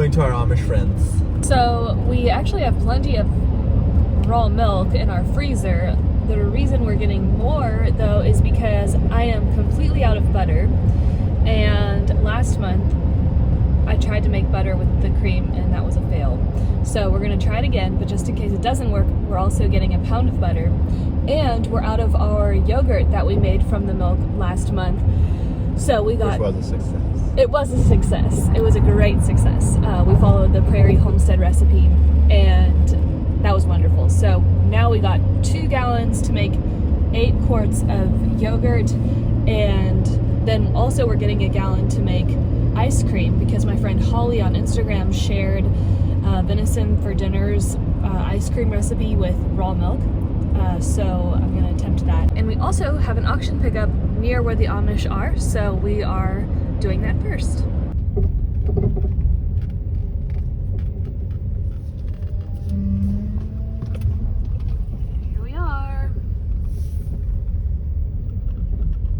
going to our Amish friends. So we actually have plenty of raw milk in our freezer. The reason we're getting more though is because I am completely out of butter, and last month I tried to make butter with the cream and that was a fail. So we're gonna try it again, but just in case it doesn't work, we're also getting a pound of butter, and we're out of our yogurt that we made from the milk last month. So we got... Which was a success. It was a success. It was a great success. We followed the Prairie Homestead recipe and that was wonderful. So now we got 2 gallons to make 8 quarts of yogurt, and then also we're getting a gallon to make ice cream because my friend Holly on Instagram shared venison for dinner's ice cream recipe with raw milk. So I'm gonna attempt that. And we also have an auction pickup near where the Amish are, so we are doing that first. Here we are.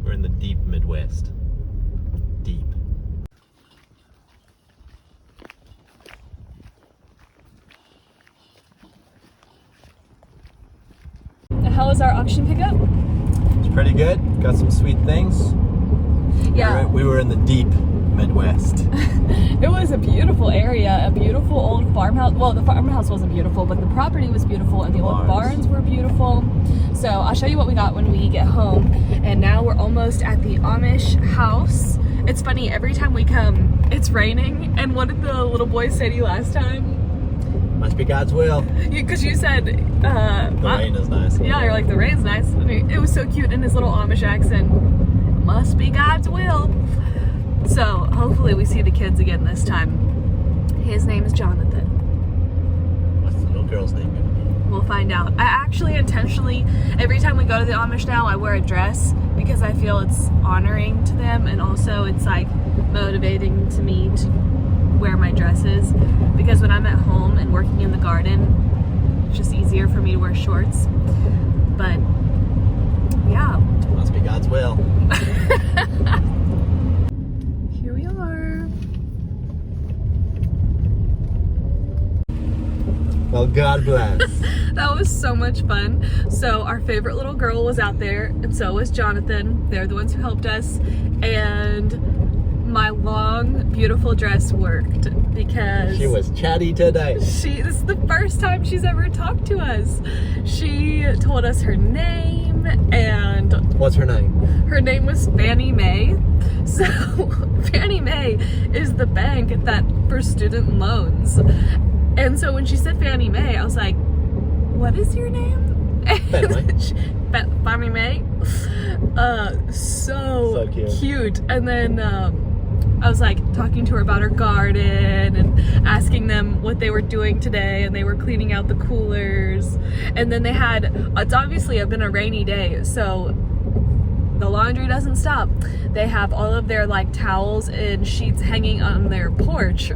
We're in the deep Midwest. Deep. How was our auction pickup? It's pretty good. Got some sweet things. Yeah. We were in the deep Midwest. It was a beautiful area, a beautiful old farmhouse. Well, the farmhouse wasn't beautiful, but the property was beautiful and the old barns were beautiful. So I'll show you what we got when we get home. And now we're almost at the Amish house. It's funny, every time we come, it's raining. And what did the little boy say to you last time? Must be God's will. Because you said... the rain is nice. Yeah, you're like, the rain's nice. And it was so cute in his little Amish accent. Must be God's will. So hopefully we see the kids again this time. His name is Jonathan. What's the little girl's name gonna be? We'll find out. I actually intentionally, every time we go to the Amish now, I wear a dress because I feel it's honoring to them, and also it's like motivating to me to wear my dresses, because when I'm at home and working in the garden, it's just easier for me to wear shorts. But yeah. Must be God's will. Here we are. Well, God bless. That was so much fun. So our favorite little girl was out there, and so was Jonathan. They're the ones who helped us, and my long, beautiful dress worked because She was chatty today. this is the first time she's ever talked to us. She told us her name, and What's her name? her name was Fannie Mae. So Fannie Mae is the bank that for student loans. And so when she said Fannie Mae, I was like, what is your name? Fannie Mae. So cute. And then I was like talking to her about her garden and asking them what they were doing today, and they were cleaning out the coolers. And then they had, it's obviously been a rainy day, so the laundry doesn't stop. They have all of their like towels and sheets hanging on their porch,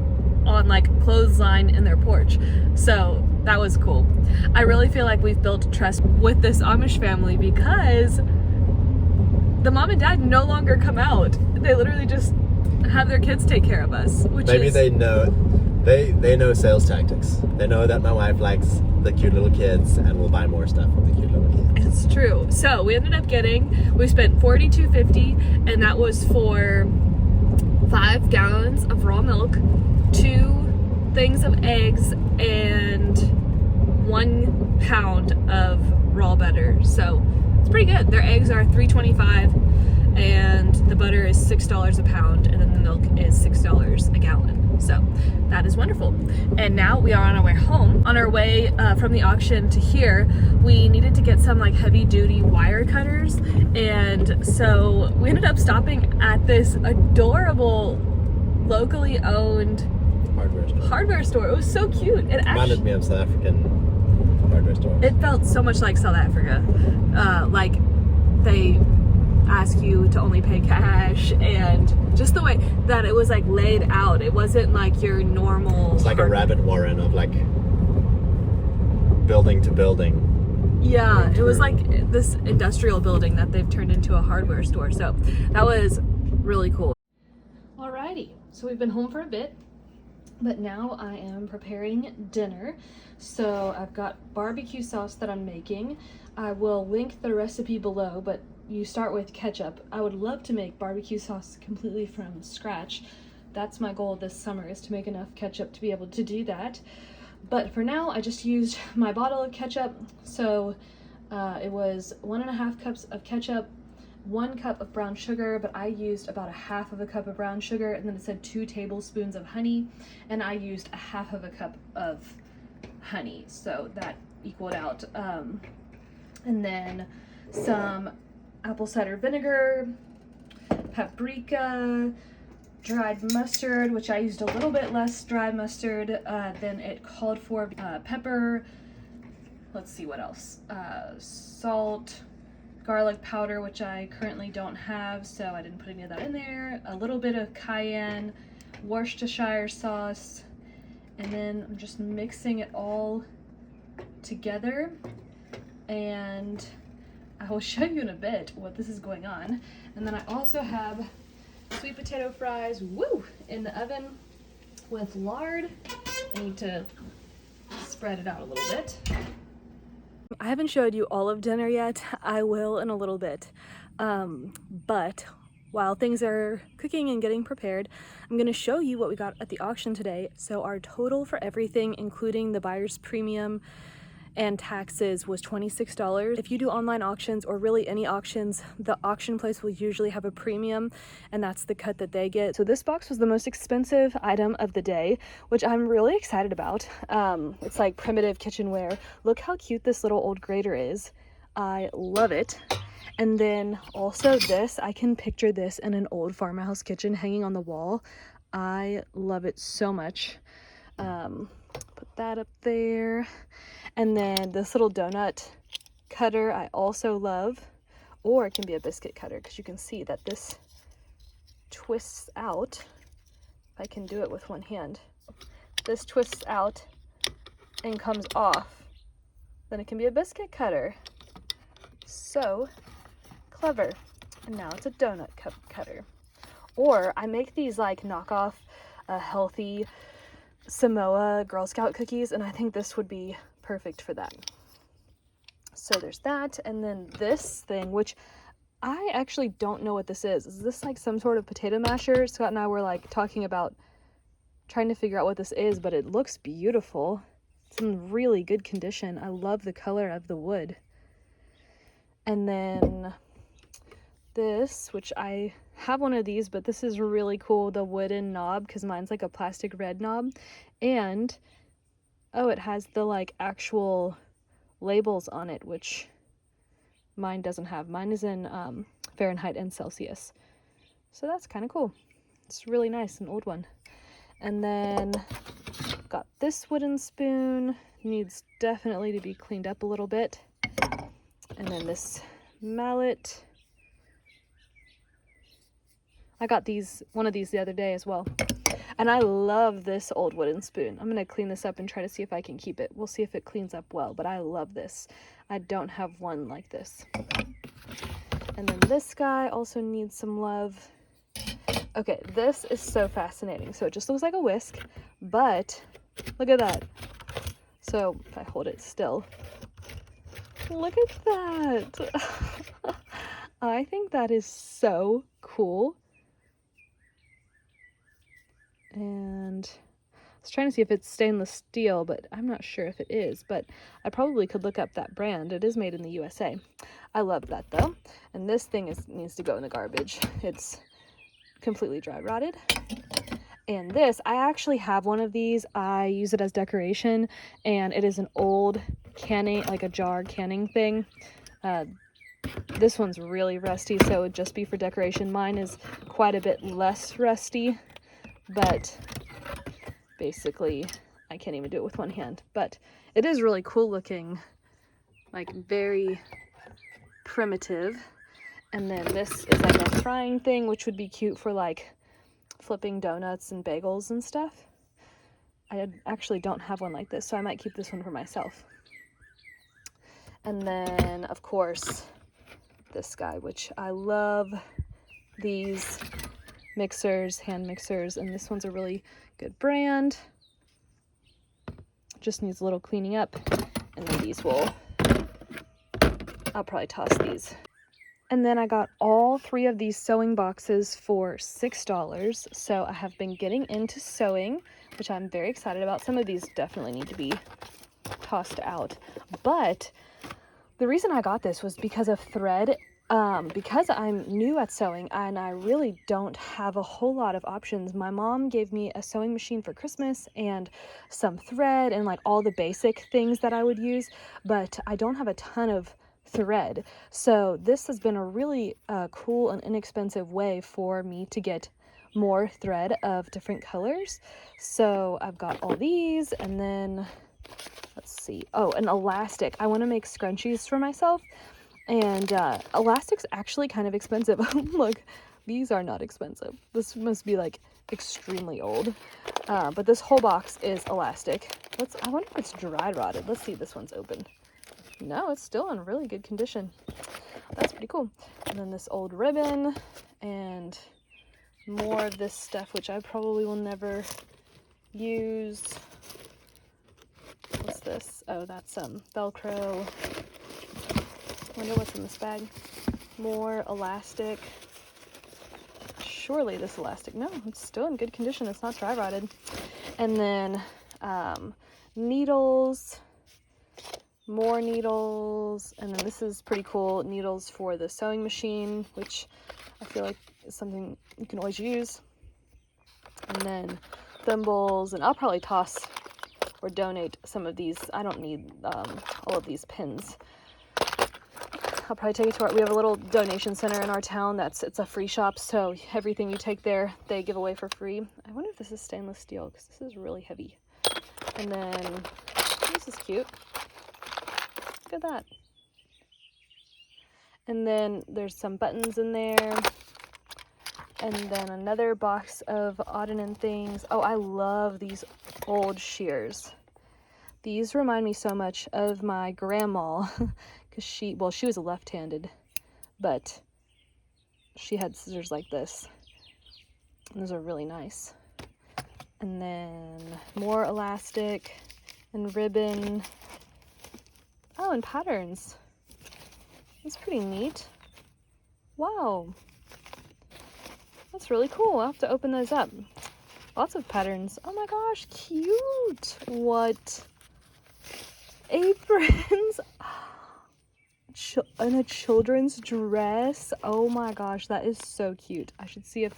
on like clothesline in their porch. So that was cool. I really feel like we've built trust with this Amish family because the mom and dad no longer come out. They literally just have their kids take care of us, which Maybe is... they know sales tactics. They know that my wife likes the cute little kids and will buy more stuff with the cute little kids. It's true. So we ended up we spent $42.50, and that was for 5 gallons of raw milk, 2 things of eggs, and 1 pound of raw butter. So it's pretty good. Their eggs are $3.25, and the butter is $6 a pound, and then the milk is $6 a gallon. So that is wonderful. And now we are on our way home. On our way from the auction to here, we needed to get some like heavy duty wire cutters, and so we ended up stopping at this adorable locally owned hardware store. It was so cute. It reminded me of South African hardware stores. It felt so much like South Africa. Like they ask you to only pay cash, and just the way that it was like laid out, it wasn't like your normal... It's like a rabbit warren of like building to building. Yeah, it was like this industrial building that they've turned into a hardware store. So that was really cool. Alrighty, so we've been home for a bit. But now I am preparing dinner. So I've got barbecue sauce that I'm making. I will link the recipe below, but you start with ketchup. I would love to make barbecue sauce completely from scratch. That's my goal this summer, is to make enough ketchup to be able to do that. But for now, I just used my bottle of ketchup. So it was 1.5 cups of ketchup, 1 cup of brown sugar, but I used about 1/2 cup of brown sugar, and then it said 2 tablespoons of honey, and I used 1/2 cup of honey, so that equaled out. And then some apple cider vinegar, paprika, dried mustard, which I used a little bit less dry mustard than it called for, pepper, let's see what else, salt, garlic powder, which I currently don't have, so I didn't put any of that in there, a little bit of cayenne, Worcestershire sauce, and then I'm just mixing it all together, and I will show you in a bit what this is going on. And then I also have sweet potato fries, in the oven with lard. I need to spread it out a little bit. I haven't showed you all of dinner yet. I will in a little bit. But while things are cooking and getting prepared, I'm going to show you what we got at the auction today. So our total for everything, including the buyer's premium and taxes, was $26. If you do online auctions, or really any auctions, the auction place will usually have a premium, and that's the cut that they get. So this box was the most expensive item of the day, which I'm really excited about. It's like primitive kitchenware. Look how cute this little old grater is. I love it. And then also this, I can picture this in an old farmhouse kitchen hanging on the wall. I love it so much. Put that up there. And then this little donut cutter I also love, or it can be a biscuit cutter, because you can see that this twists out. If I can do it with one hand, this twists out and comes off. Then it can be a biscuit cutter. So clever. And now it's a donut cutter. Or I make these like knockoff healthy Samoa Girl Scout cookies, and I think this would be perfect for that. So there's that. And then this thing, which I actually don't know what this is. Is this like some sort of potato masher? Scott and I were like talking about trying to figure out what this is, but it looks beautiful. It's in really good condition. I love the color of the wood. And then this, which I have one of these, but this is really cool, the wooden knob, because mine's like a plastic red knob. And oh, it has the like actual labels on it, which mine doesn't have. Mine is in Fahrenheit and Celsius. So that's kind of cool. It's really nice, an old one. And then got this wooden spoon. Needs definitely to be cleaned up a little bit. And then this mallet. I got one of these the other day as well. And I love this old wooden spoon. I'm going to clean this up and try to see if I can keep it. We'll see if it cleans up well, but I love this. I don't have one like this. And then this guy also needs some love. Okay, this is so fascinating. So it just looks like a whisk, but look at that. So if I hold it still, look at that. I think that is so cool. And I was trying to see if it's stainless steel, but I'm not sure if it is, but I probably could look up that brand. It is made in the USA. I love that though. And this thing needs to go in the garbage. It's completely dry rotted. And this, I actually have one of these. I use it as decoration, and it is an old canning, like a jar canning thing. This one's really rusty, so it would just be for decoration. Mine is quite a bit less rusty, but basically I can't even do it with one hand. But it is really cool looking, like very primitive. And then this is like a frying thing, which would be cute for like flipping donuts and bagels and stuff. I actually don't have one like this, so I might keep this one for myself. And then of course this guy, which I love these mixers, hand mixers, and this one's a really good brand. Just needs a little cleaning up, and then these I'll probably toss these. And then I got all 3 of these sewing boxes for $6. So I have been getting into sewing, which I'm very excited about. Some of these definitely need to be tossed out. But the reason I got this was because of thread. Because I'm new at sewing and I really don't have a whole lot of options. My mom gave me a sewing machine for Christmas and some thread and like all the basic things that I would use, but I don't have a ton of thread. So this has been a really cool and inexpensive way for me to get more thread of different colors. So I've got all these, and then let's see, oh, an elastic. I want to make scrunchies for myself, and elastic's actually kind of expensive. Look, these are not expensive. This must be like extremely old, but this whole box is elastic. I wonder if it's dry rotted. Let's see, this one's open. No, it's still in really good condition. That's pretty cool. And then this old ribbon and more of this stuff, which I probably will never use. What's this? Oh, that's Velcro. Wonder what's in this bag. More elastic. Surely this elastic. No, it's still in good condition. It's not dry rotted. And then needles. More needles, and then this is pretty cool, needles for the sewing machine, which I feel like is something you can always use. And then thimbles, and I'll probably toss or donate some of these. I don't need all of these pins. I'll probably take it to we have a little donation center in our town. It's a free shop, so everything you take there, they give away for free. I wonder if this is stainless steel, because this is really heavy. And then this is cute. Look at that. And then there's some buttons in there, and then another box of Odin things. Oh, I love these old shears. These remind me so much of my grandma, because she was left-handed, but she had scissors like this, and those are really nice. And then more elastic and ribbon. Oh, and patterns. That's pretty neat. Wow. That's really cool. I'll have to open those up. Lots of patterns. Oh my gosh, cute. What? Aprons. And a children's dress. Oh my gosh, that is so cute. I should see if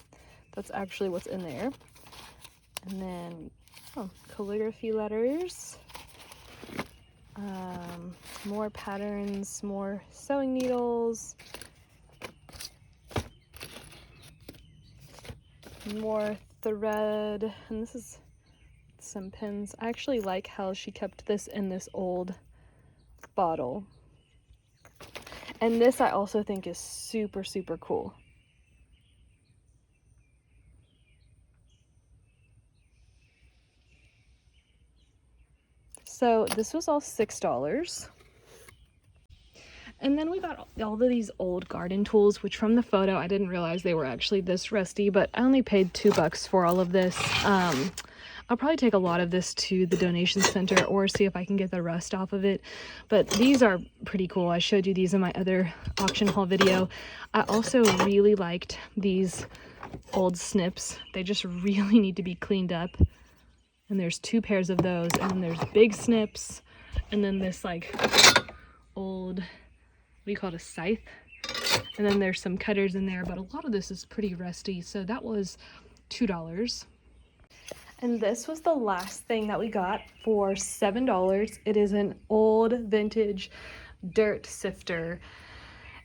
that's actually what's in there. And then, calligraphy letters. More patterns, more sewing needles, more thread, and this is some pins. I actually like how she kept this in this old bottle. And this I also think is super, super cool. So this was all $6. And then we got all of these old garden tools, which from the photo, I didn't realize they were actually this rusty, but I only paid $2 for all of this. I'll probably take a lot of this to the donation center or see if I can get the rust off of it. But these are pretty cool. I showed you these in my other auction haul video. I also really liked these old snips. They just really need to be cleaned up. And there's 2 pairs of those, and then there's big snips, and then this like old, what do you call it, a scythe, and then there's some cutters in there, but a lot of this is pretty rusty, so that was $2. And this was the last thing that we got for $7. It is an old vintage dirt sifter,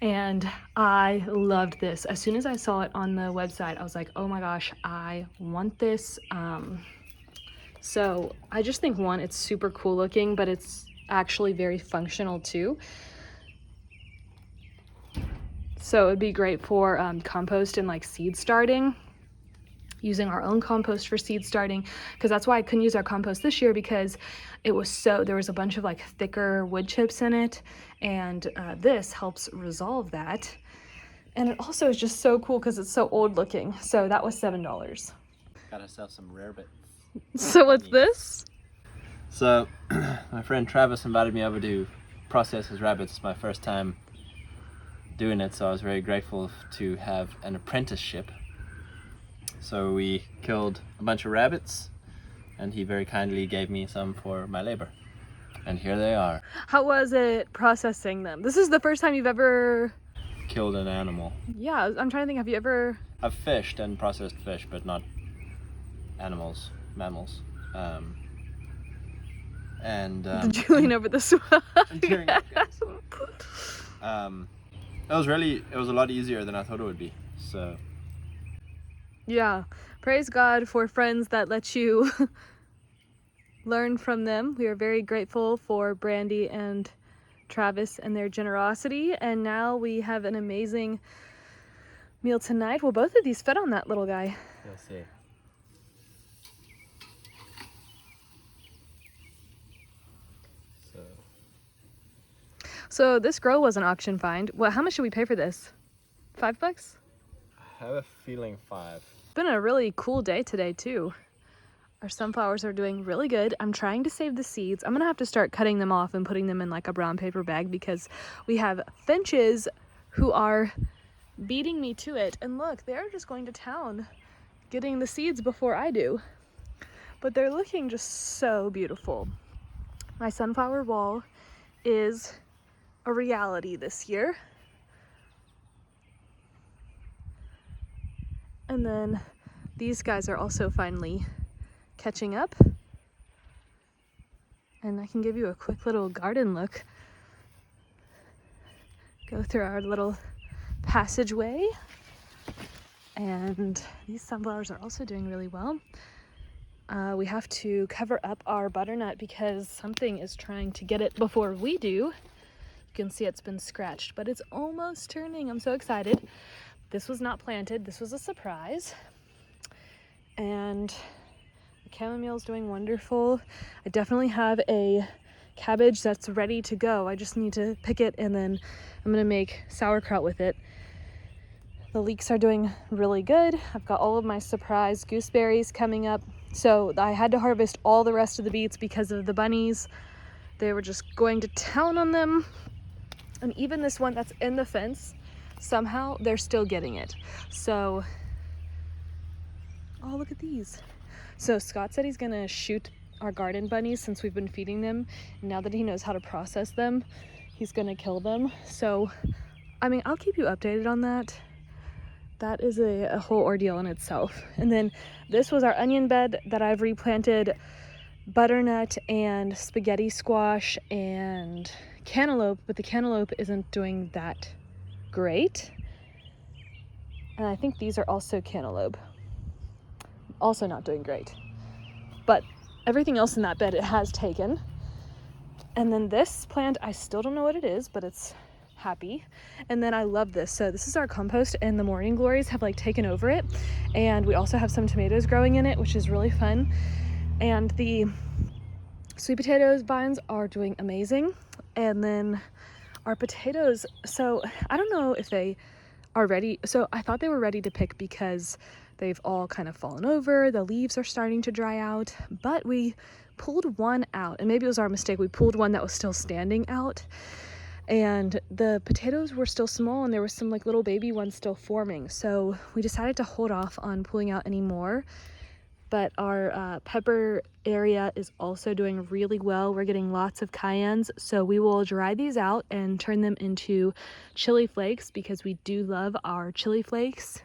and I loved this. As soon as I saw it on the website, I was like, oh my gosh, I want this. So I just think, one, it's super cool looking, but it's actually very functional too. So it'd be great for compost and like seed starting, using our own compost for seed starting, because that's why I couldn't use our compost this year, because it was there was a bunch of like thicker wood chips in it, and this helps resolve that. And it also is just so cool because it's so old looking. So that was $7. Got ourselves some rare bits. So what's this? So my friend Travis invited me over to process his rabbits. It's my first time doing it, so I was very grateful to have an apprenticeship. So we killed a bunch of rabbits, and he very kindly gave me some for my labor. And here they are. How was it processing them? This is the first time you've ever Killed an animal. Yeah, I'm trying to think, have you ever... I've fished and processed fish, but not animals, mammals. Did you lean over this one? It was a lot easier than I thought it would be. So yeah, praise God for friends that let you learn from them. We are very grateful for Brandy and Travis and their generosity, and now we have an amazing meal tonight. Well, both of these fed on that little guy. you'll see. So this grill was an auction find. Well, how much should we pay for this? $5? I have a feeling 5. It's been a really cool day today too. Our sunflowers are doing really good. I'm trying to save the seeds. I'm gonna have to start cutting them off and putting them in like a brown paper bag because we have finches who are beating me to it. And look, they're just going to town getting the seeds before I do. But they're looking just so beautiful. My sunflower wall is a reality this year. And then these guys are also finally catching up. And I can give you a quick little garden look. Go through our little passageway. And these sunflowers are also doing really well. We have to cover up our butternut because something is trying to get it before we do. You can see it's been scratched, but it's almost turning. I'm so excited. This was not planted. This was a surprise. And the chamomile is doing wonderful. I definitely have a cabbage that's ready to go. I just need to pick it, and then I'm gonna make sauerkraut with it. The leeks are doing really good. I've got all of my surprise gooseberries coming up. So I had to harvest all the rest of the beets because of the bunnies. They were just going to town on them. And even this one that's in the fence, somehow they're still getting it. So, oh, look at these. So Scott said he's gonna shoot our garden bunnies since we've been feeding them. And now that he knows how to process them, he's gonna kill them. So, I mean, I'll keep you updated on that. That is a whole ordeal in itself. And then this was our onion bed that I've replanted butternut and spaghetti squash and cantaloupe, but the cantaloupe isn't doing that great. And I think these are also cantaloupe. Also not doing great. But everything else in that bed it has taken. And then this plant, I still don't know what it is, but it's happy. And then I love this. So this is our compost, and the morning glories have like taken over it. And we also have some tomatoes growing in it, which is really fun. And the sweet potatoes vines are doing amazing. And then our potatoes, so I don't know if they are ready. So I thought they were ready to pick because they've all kind of fallen over. The leaves are starting to dry out, but we pulled one out, and maybe it was our mistake. We pulled one that was still standing out, and the potatoes were still small, and there were some like little baby ones still forming. So we decided to hold off on pulling out any more. But our pepper area is also doing really well. We're getting lots of cayennes, so we will dry these out and turn them into chili flakes because we do love our chili flakes.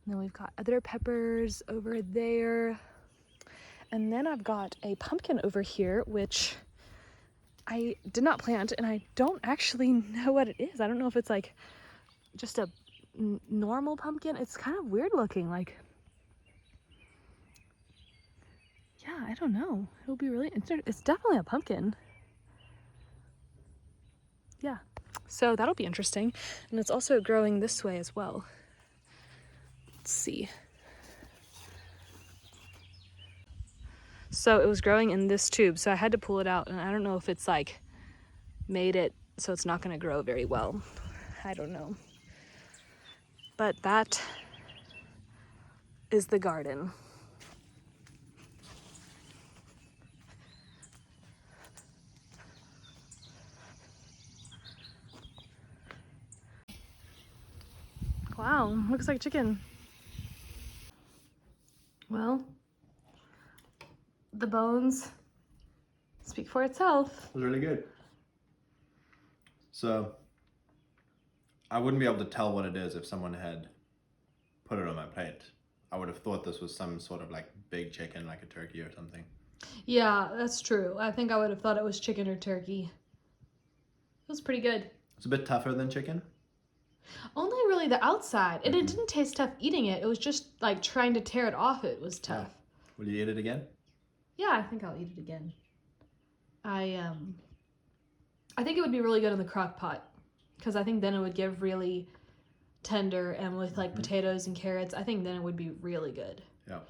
And then we've got other peppers over there. And then I've got a pumpkin over here, which I did not plant, and I don't actually know what it is. I don't know if it's like just a normal pumpkin. It's kind of weird looking, like, yeah, I don't know. It'll be really interesting. It's definitely a pumpkin. Yeah, so that'll be interesting. And it's also growing this way as well. Let's see. So it was growing in this tube, so I had to pull it out, and I don't know if it's like made it so it's not going to grow very well. I don't know. But that is the garden. Wow, looks like chicken. Well, the bones speak for itself. It was really good. So, I wouldn't be able to tell what it is if someone had put it on my plate. I would have thought this was some sort of like big chicken, like a turkey or something. Yeah, that's true. I think I would have thought it was chicken or turkey. It was pretty good. It's a bit tougher than chicken. Only really the outside. And it didn't taste tough eating it. It was just like trying to tear it off. It was tough. Yeah. Will you eat it again? Yeah, I think I'll eat it again. I think it would be really good in the crock pot because I think then it would give really tender, and with like potatoes and carrots, I think then it would be really good. Yeah.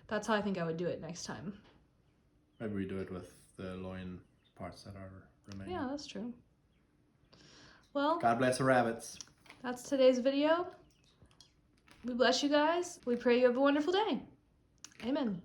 That's how I think I would do it next time. Maybe we do it with the loin parts that are remaining. Yeah, that's true. Well, God bless the rabbits. that's today's video. We bless you guys. We pray you have a wonderful day. Amen.